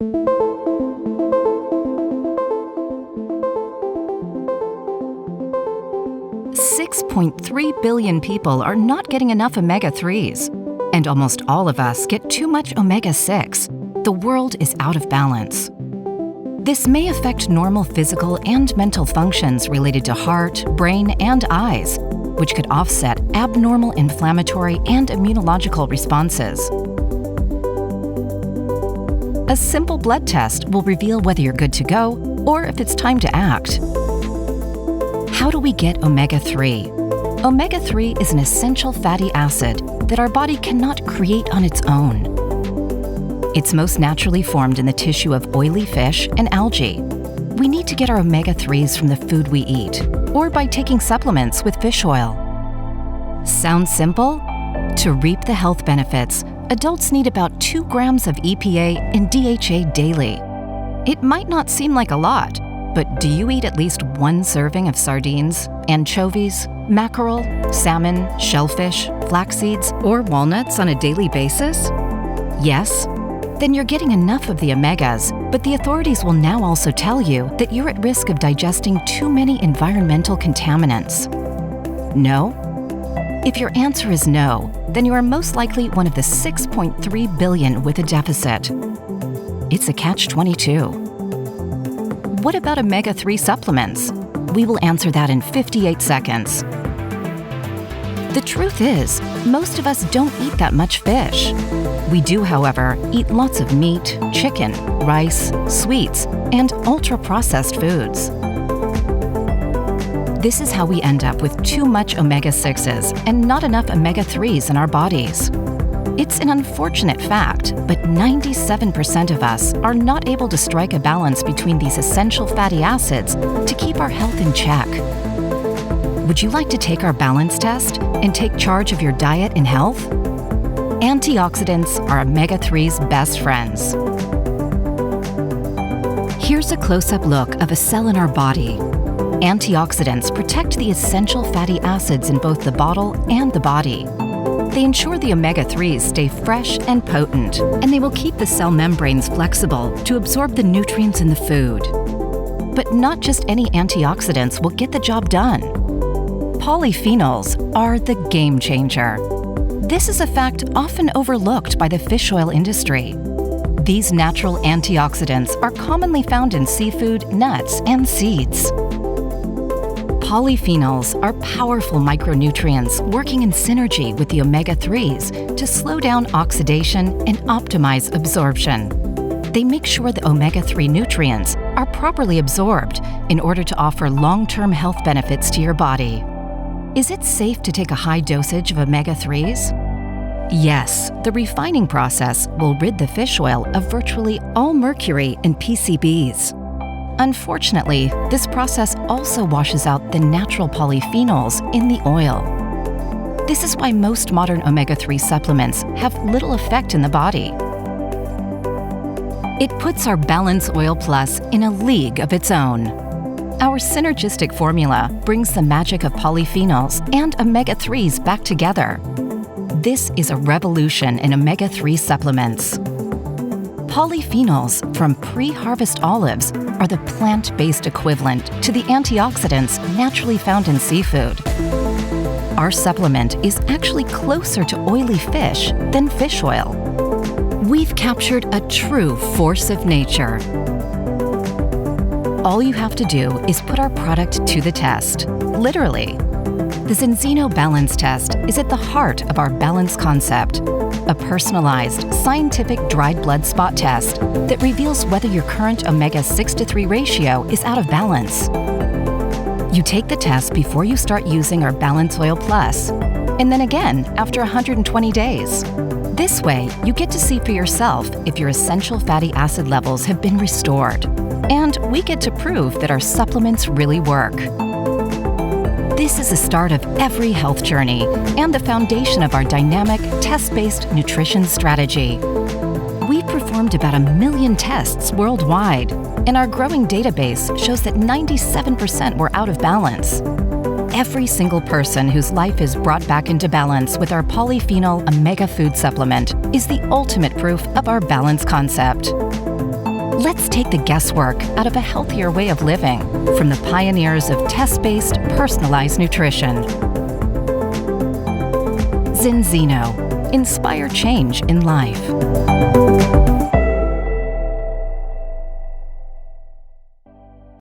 $6.3 billion people are not getting enough omega-3s, and almost all of us get too much omega-6. The world is out of balance. This may affect normal physical and mental functions related to heart, brain, and eyes, which could offset abnormal inflammatory and immunological responses. A simple blood test will reveal whether you're good to go or if it's time to act. How do we get omega-3? Omega-3 is an essential fatty acid that our body cannot create on its own. It's most naturally formed in the tissue of oily fish and algae. We need to get our omega-3s from the food we eat, or by taking supplements with fish oil. Sounds simple? To reap the health benefits, adults need about 2 grams of EPA and DHA daily. It might not seem like a lot, but do you eat at least 1 serving of sardines, anchovies, mackerel, salmon, shellfish, flax seeds, or walnuts on a daily basis? Yes? Then you're getting enough of the omegas, but the authorities will now also tell you that you're at risk of digesting too many environmental contaminants. No? If your answer is no, then you are most likely one of the 6.3 billion with a deficit. It's a catch-22. What about omega-3 supplements? We will answer that in 58 seconds. The truth is, most of us don't eat that much fish. We do, however, eat lots of meat, chicken, rice, sweets, and ultra-processed foods. This is how we end up with too much omega-6s and not enough omega-3s in our bodies. It's an unfortunate fact, but 97% of us are not able to strike a balance between these essential fatty acids to keep our health in check. Would you like to take our balance test and take charge of your diet and health? Antioxidants are omega-3's best friends. Here's a close-up look of a cell in our body. Antioxidants protect the essential fatty acids in both the bottle and the body. They ensure the omega-3s stay fresh and potent, and they will keep the cell membranes flexible to absorb the nutrients in the food. But not just any antioxidants will get the job done. Polyphenols are the game changer. This is a fact often overlooked by the fish oil industry. These natural antioxidants are commonly found in seafood, nuts, and seeds. Polyphenols are powerful micronutrients working in synergy with the omega-3s to slow down oxidation and optimize absorption. They make sure the omega-3 nutrients are properly absorbed in order to offer long-term health benefits to your body. Is it safe to take a high dosage of omega-3s? Yes, the refining process will rid the fish oil of virtually all mercury and PCBs. Unfortunately, this process also washes out the natural polyphenols in the oil. This is why most modern omega-3 supplements have little effect in the body. It puts our BalanceOil Plus in a league of its own. Our synergistic formula brings the magic of polyphenols and omega-3s back together. This is a revolution in omega-3 supplements. Polyphenols from pre-harvest olives are the plant-based equivalent to the antioxidants naturally found in seafood. Our supplement is actually closer to oily fish than fish oil. We've captured a true force of nature. All you have to do is put our product to the test, literally. The Zinzino Balance Test is at the heart of our balance concept, a personalized, scientific dried blood spot test that reveals whether your current omega-6-3 ratio is out of balance. You take the test before you start using our BalanceOil Plus, and then again after 120 days. This way, you get to see for yourself if your essential fatty acid levels have been restored, and we get to prove that our supplements really work. This is the start of every health journey and the foundation of our dynamic, test-based nutrition strategy. We've performed about 1 million tests worldwide, and our growing database shows that 97% were out of balance. Every single person whose life is brought back into balance with our polyphenol omega food supplement is the ultimate proof of our balance concept. Let's take the guesswork out of a healthier way of living from the pioneers of test-based, personalized nutrition. Zinzino. Inspire change in life.